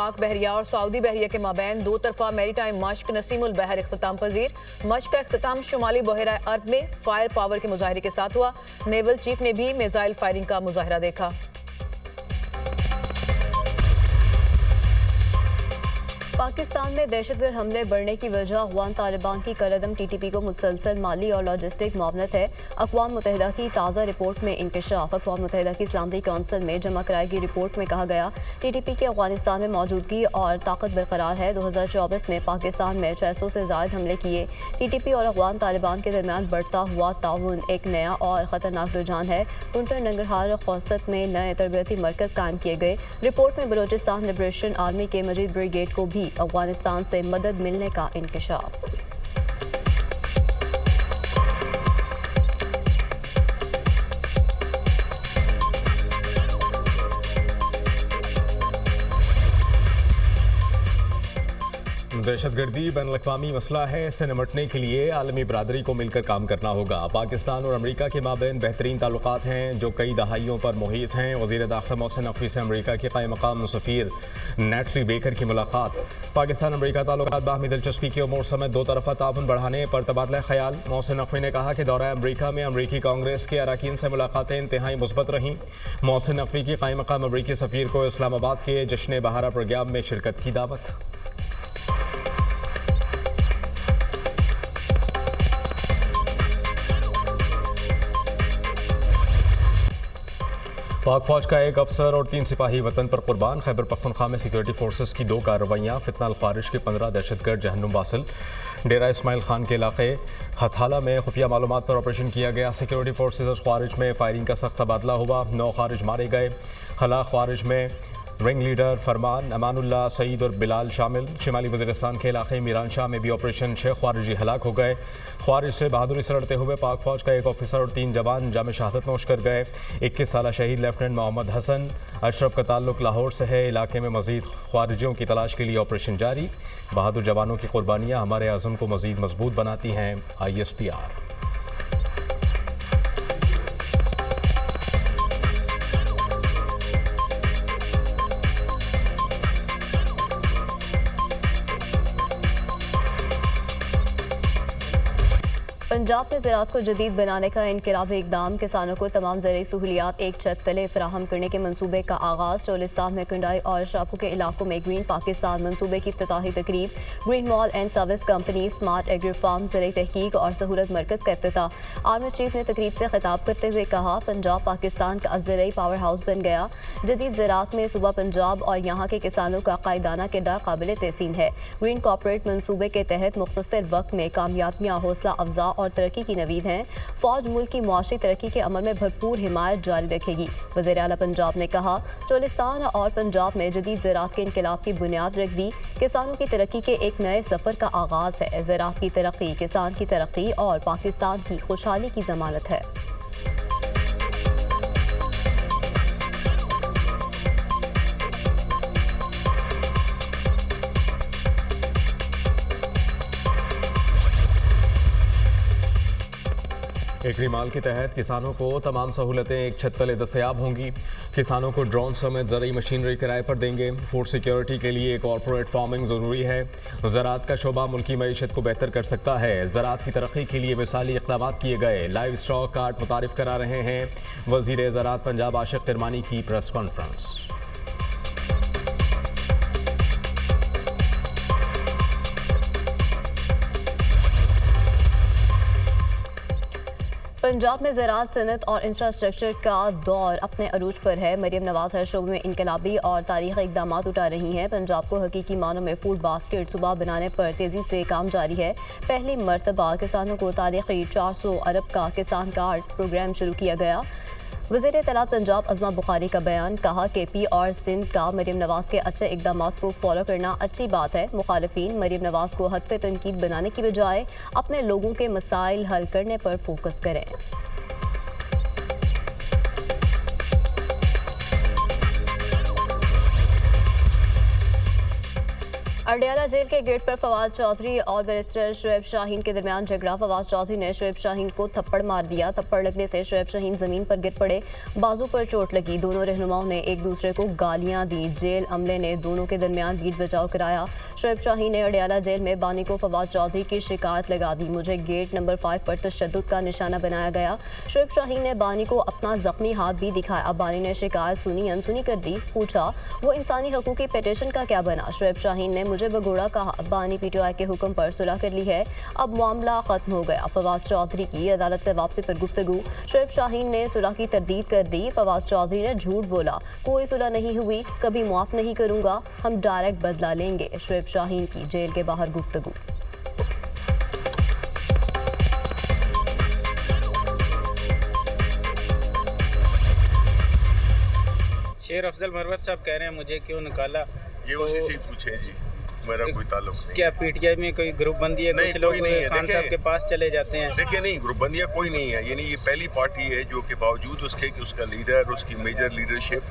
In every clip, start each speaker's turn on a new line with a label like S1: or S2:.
S1: पाक बहरिया और सऊदी बहरिया के माबैन दो तरफा मैरीटाइम मश्क नसीमुल बहर इख्तिताम पजीर। मश्क का इख्तिताम शुमाली बहरा अर्ब में फायर पावर के मुजाहरे के साथ हुआ। नेवल चीफ ने भी मिसाइल फायरिंग का मुजाहरा देखा। पाकिस्तान में दहशतगर्द हमले बढ़ने की वजह अफगान तालिबान की कलअदम टीटीपी को मुसलसल माली और लॉजिस्टिक मुआवनत है। अक़वाम मुत्तहिदा की ताज़ा रिपोर्ट में इंकशाफ। अक़वाम मुत्तहिदा की इस्लामी कौंसिल में जमा कराई गई रिपोर्ट में कहा गया, टीटीपी की अफगानिस्तान में मौजूदगी और ताकत बरकरार है। 2024 में पाकिस्तान में 600 से ज़ायद हमले किए। टीटीपी और अफगान तालिबान के दरमियान बढ़ता हुआ ताउन एक नया और ख़तरनाक रुझान है। कुंटर नंगरहार खौसत में नए तरबियती मरकज़ कायम किए गए। रिपोर्ट में बलोचिस्तान लिबरेशन आर्मी के मजीद ब्रिगेड को भी अफगानिस्तान से मदद मिलने का इंकशाफ।
S2: दहशतगर्दी बैनुल-अक़वामी मसला है, इससे निपटने के लिए आलमी बरादरी को मिलकर काम करना होगा। पाकिस्तान और अमरीका के माबैन बेहतरीन ताल्लुकात हैं जो कई दहाइयों पर मुहित हैं। वज़ीर दाख़िला मोहसिन नक़वी से अमरीका के क़ायम मक़ाम सफ़ीर नेटली बेकर की मुलाकात। पाकिस्तान अमरीका ताल्लुकात बाहमी दिलचस्पी के उमूर समेत दो तरफ़ा ताउन बढ़ाने पर तबादला ख्याल। मोहसिन नक़वी ने कहा कि दौरा अमरीका में अमरीकी कांग्रेस के अरकान से मुलाकातें इंतहाई मुस्बत रहीं। मोहसिन नक़वी की क़ायम मक़ाम अमरीकी सफ़ीर को इस्लामाबाद के जश्न बहारा प्रोग्राम में शिरकत की दावत। पाक फौज का एक अफसर और 3 सिपाही वतन पर कुर्बान। खैबर पख्तूनख्वा में सिक्योरिटी फोर्सेस की 2 कार्रवाइयाँ। फितना अल ख़ारिज के 15 दहशतगर्द जहन्नुम वासिल। डेरा इस्माइल खान के इलाके हथाला में खुफिया मालूमात पर ऑपरेशन किया गया। सिक्योरिटी फोर्सेस और ख़वारिज में फायरिंग का सख्त तबादला हुआ। 9 ख़वारिज मारे गए। खला ख़वारिज में रिंग लीडर फरमान, अमानुल्लाह, सईद और बिलाल शामिल। शिमाली वज़ीरिस्तान के इलाके मीरान शाह में भी ऑपरेशन 6 ख़वारिजी हलाक हो गए। ख़वारिज से बहादुरी से लड़ते हुए पाक फौज का एक ऑफिसर और 3 जवान जाम शहादत नोश कर गए। 21 साला शहीद लेफ्टिनेंट मोहम्मद हसन अशरफ का ताल्लुक लाहौर से है। इलाके में मज़ीद ख़वारिजियों की तलाश के लिए ऑपरेशन जारी। बहादुर जवानों की कुर्बानियाँ हमारे आज़म को मज़ीद मजबूत बनाती हैं। ISPR।
S3: पंजाब में ज़राअत को जदीद बनाने का इनकलाबी इक़दाम। किसानों को तमाम ज़रूरी सहूलियात एक छत तले फराहम करने के मनसूबे का आगाज़। चोलिस्तान में कुंडाई और शापू के इलाकों में ग्रीन पाकिस्तान मनसूबे की इफ्तिताही तकरीब। Green mall and service company, smart agri farm, ज़राई तहकीक और सहूलत मरकज़ का इफ्तिताह। आर्मी चीफ ने तकरीब से खिताब करते हुए कहा, पंजाब पाकिस्तान का ज़राई पावर हाउस बन गया। जदीद ज़राअत में सूबा पंजाब और यहाँ के किसानों का कायदाना किरदार काबिल तहसीन है। ग्रीन कॉर्पोरेट मनसूबे के तहत मुख्तसर वक्त में कामयाबियाँ हौसला अफजा और तरक्की की नवीद हैं। फौज मुल्क की मुआशी तरक्की के अमल में भरपूर हिमायत जारी रखेगी। वज़ीर आला पंजाब ने कहा, चोलिस्तान और पंजाब में जदीद ज़राअत के इनकलाब की बुनियाद रखी। किसानों की तरक्की के एक नए सफ़र का आगाज़ है। ज़राअत की तरक्की किसान की तरक्की और पाकिस्तान की खुशहाली की ज़मानत है।
S2: एग्री माल के तहत किसानों को तमाम सहूलतें एक छत तले दस्तयाब होंगी। किसानों को ड्रोन समेत ज़रूरी मशीनरी किराए पर देंगे। फूड सिक्योरिटी के लिए कॉर्पोरेट फार्मिंग ज़रूरी है। ज़राअत का शोबा मुल्की मईशत को बेहतर कर सकता है। ज़राअत की तरक्की के लिए मिसाली इक़दाम किए गए। लाइव स्टॉक कार्ड मुतारिफ करा रहे हैं। वज़ीर ज़राअत पंजाब आशिक़ किरमानी की प्रेस कॉन्फ्रेंस।
S3: पंजाब में ज़राअत, सनत और इंफ्रास्ट्रक्चर का दौर अपने अरूज पर है। मरीम नवाज हर शोबे में इनकलाबी और तारीख़ी इक़दाम उठा रही हैं। पंजाब को हकीकी मानों में फूड बास्केट सुबह बनाने पर तेज़ी से काम जारी है। पहली मरतबा किसानों को तारीख़ी 400 अरब का किसान कार्ड प्रोग्राम शुरू किया गया। वज़ीर इत्तलात पंजाब अज़मा बुखारी का बयान, कहा KP और सिंध का मरीम नवाज के अच्छे इक़दाम को फॉलो करना अच्छी बात है। मुखालिफिन मरीम नवाज को हदफ़ तनकीद बनाने की बजाय अपने लोगों के मसाइल हल करने पर फोकस करें।
S1: अडयाला जेल के गेट पर फवाद चौधरी और बैरिस्टर शुएब शाहीन के दरमियान झगड़ा। फवाद चौधरी ने शुएब शाहीन को थप्पड़ मार दिया। थप्पड़ लगने से शुएब शाहीन जमीन पर गिर पड़े, बाजू पर चोट लगी। दोनों रहनुमाओं ने एक दूसरे को गालियां दी। जेल अमले ने दोनों के दरमियान बीच बचाव कराया। शुएब शाहीन ने अडयाला जेल में बानी को फवाद चौधरी की शिकायत लगा दी। मुझे गेट नंबर 5 पर तशद्दुद का निशाना बनाया गया। शुएब शाहीन ने बानी को अपना जख्मी हाथ भी दिखाया। अब बानी ने शिकायत सुनी अनसुनी कर दी। पूछा वो इंसानी हकूक की पिटीशन का क्या बना। शुएब शाहीन ने मुझे बगोड़ा कहा। बानी पीटीआई के हुक्म पर सुलह कर ली है, अब मामला खत्म हो गया। फवाद चौधरी की अदालत से वापसी पर गुफ्तगू। शुएब शाहीन ने सुलह की तरदीद कर दी। फवाद चौधरी ने झूठ बोला, कोई सुलह नहीं हुई, कभी माफ नहीं करूंगा, हम डायरेक्ट बदला लेंगे। शुएब शाहीन की जेल के बाहर गुफ्तगू।
S4: शेर अफजल मरवत साहब कह रहे हैं मुझे क्यों निकाला,
S5: ये उसी से ही पूछे जी, मेरा कोई ताल्लुक नहीं।
S4: क्या पीटीआई में कोई ग्रुप बंदी है? कुछ लोग खान साहब के पास चले जाते हैं।
S5: देखिए नहीं, ग्रुप बंदियाँ कोई नहीं है। यानी ये पहली पार्टी है जो कि बावजूद उसके कि उसका लीडर, उसकी मेजर लीडरशिप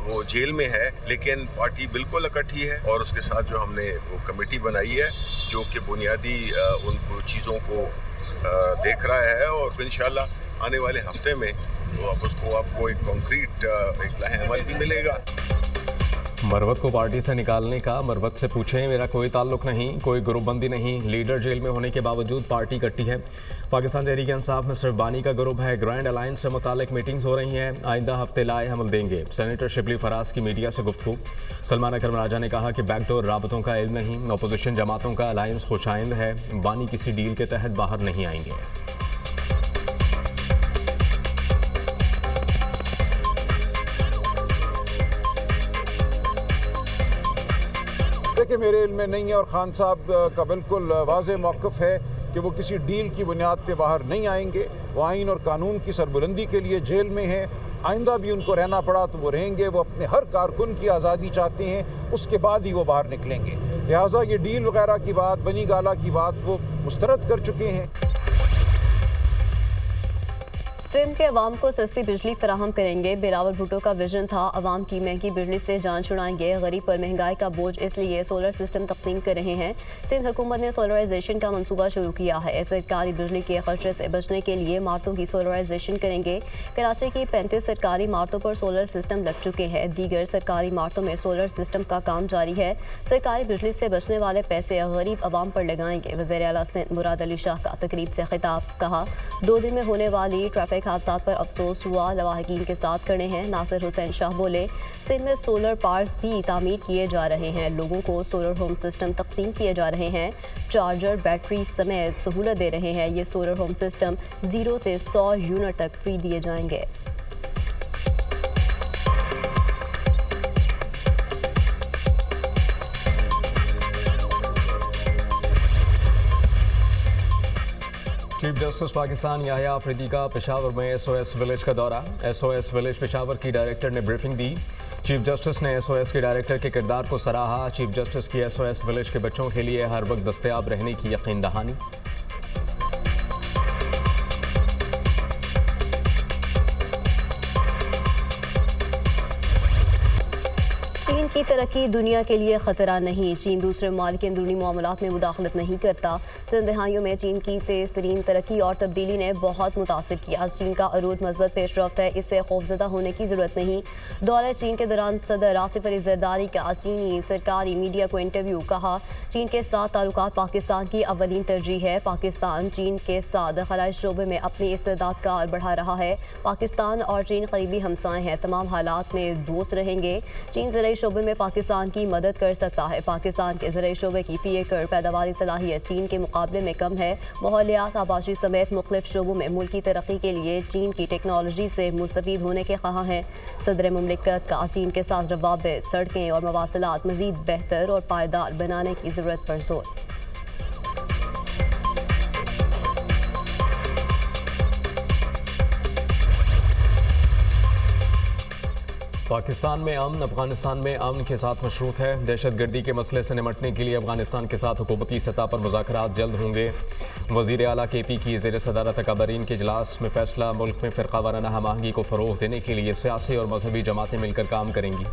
S5: वो जेल में है, लेकिन पार्टी बिल्कुल इकट्ठी है। और उसके साथ जो हमने वो कमेटी बनाई है जो कि बुनियादी उन चीज़ों को देख रहा है, और इंशाल्लाह आने वाले हफ्ते में तो अब उसको आपको एक कॉन्क्रीट एक लाहे अमल भी मिलेगा।
S2: मरवत को पार्टी से निकालने का मरवत से पूछें, मेरा कोई ताल्लुक नहीं, कोई ग्रुपबंदी नहीं, लीडर जेल में होने के बावजूद पार्टी इकट्ठी है। पाकिस्तान तहरीक इंसाफ में सिर्फ बानी का ग्रुप है। ग्रैंड अलायंस से मुतालिक मीटिंग्स हो रही हैं, आइंदा हफ्ते लाए हमल देंगे। सेनेटर शिबली फराज की मीडिया से गुफ्तगू। सलमान अकरम राजा ने कहा कि बैकडोर राबतों का इल्म नहीं, अपोजिशन जमातों का अलायंस खुशाइंद है, बानी किसी डील के तहत बाहर नहीं आएंगे।
S6: देखिए मेरे इल्म में नहीं है, और खान साहब का बिल्कुल वाज़ेह मौक़िफ़ है कि वो किसी डील की बुनियाद पे बाहर नहीं आएंगे। वो आइन और कानून की सरबुलंदी के लिए जेल में हैं, आइंदा भी उनको रहना पड़ा तो वो रहेंगे। वो अपने हर कारकुन की आज़ादी चाहते हैं, उसके बाद ही वो बाहर निकलेंगे। लिहाजा ये डील वगैरह की बात, बनी गाला की बात वो मुस्तरद कर चुके हैं।
S1: सिंध के अवाम को सस्ती बिजली फराहम करेंगे। बिलावल भुट्टो का विजन था अवाम की महंगी बिजली से जान छुड़ाएंगे। गरीब पर महंगाई का बोझ, इसलिए सोलर सिस्टम तकसीम कर रहे हैं। सिंध हुकूमत ने सोलराइजेशन का मंसूबा शुरू किया है। सरकारी बिजली के खर्चे से बचने के लिए इमारतों की सोलराइजेशन करेंगे। कराची की 35 सरकारी इमारतों पर सोलर सिस्टम लग चुके हैं। दीगर सरकारी इमारतों में सोलर सिस्टम का काम जारी है। सरकारी बिजली से बचने वाले पैसे गरीब अवाम पर लगाएंगे। वज़ीर आला सिंध मुराद अली शाह का तकरीब से खिताब। कहा 2 दिन में होने वाली ट्रैफिक हादसात पर अफसोस हुआ, लवाहिकीन के साथ खड़े हैं। नासिर हुसैन शाह बोले सिंध में सोलर पार्क्स भी तामीर किए जा रहे हैं। लोगों को सोलर होम सिस्टम तकसीम किए जा रहे हैं। चार्जर, बैटरी समेत सहूलत दे रहे हैं। ये सोलर होम सिस्टम 0 से 100 यूनिट तक फ्री दिए जाएंगे।
S2: चीफ जस्टिस पाकिस्तान याहिया अफरीदी का पेशावर में SOS विलेज का दौरा। SOS विलेज पेशावर की डायरेक्टर ने ब्रीफिंग दी। चीफ जस्टिस ने SOS के डायरेक्टर के किरदार को सराहा। चीफ जस्टिस की SOS विलेज के बच्चों के लिए हर वक्त दस्तयाब रहने की यकीन दहानी।
S1: चीन की तरक्की दुनिया के लिए ख़तरा नहीं। चीन दूसरे ममालिक के अंदरूनी मामलात में मुदाखलत नहीं करता। चंद दहाइयों में चीन की तेज़ तरीन तरक्की और तब्दीली ने बहुत मुतासिर किया। चीन का अरूज मस्बत पेशरफ्त है, इससे खौफजदा होने की ज़रूरत नहीं। दौरे चीन के दौरान सदर आसिफ अली जरदारी का चीनी सरकारी मीडिया को इंटरव्यू। कहा चीन के साथ ताल्लुकात पाकिस्तान की अवलीन तरजीह है। पाकिस्तान चीन के साथ खलाई शोबे में अपनी इस्तेदाद का बढ़ा रहा है। पाकिस्तान और चीन करीबी हमसाए हैं, तमाम हालात में दोस्त रहेंगे। चीन ज़राई शोबे में पाकिस्तान की मदद कर सकता है। पाकिस्तान के ज़राई शोबे की फी एकड़ पैदावारी सलाहियत चीन के मुकाबले में कम है। माहौलियात, आबादी समेत मुख्तलिफ शोबों में मुल्की तरक्की के लिए चीन की टेक्नोलॉजी से मुस्तफ़ीद होने के ख़्वाह हैं। सदर मुमलिकत का चीन के साथ रवाबित, सड़कें और मवासलात मज़ीद बेहतर और पायदार बनाने की ज़रूरत पर जोर।
S2: पाकिस्तान में अमन अफगानिस्तान में अमन के साथ मशरूत है। दहशतगर्दी के मसले से निपटने के लिए अफगानिस्तान के साथ हुकूमती सतह पर मुज़ाकरात जल्द होंगे। वज़ीर आला KP की ज़ेर सदारत अकाबरीन के इजलास में फैसला। मुल्क में फ़िरक़ा वाराना हम आहंगी को फ़रोग़ देने के लिए सियासी और मजहबी जमातें मिलकर काम करेंगी।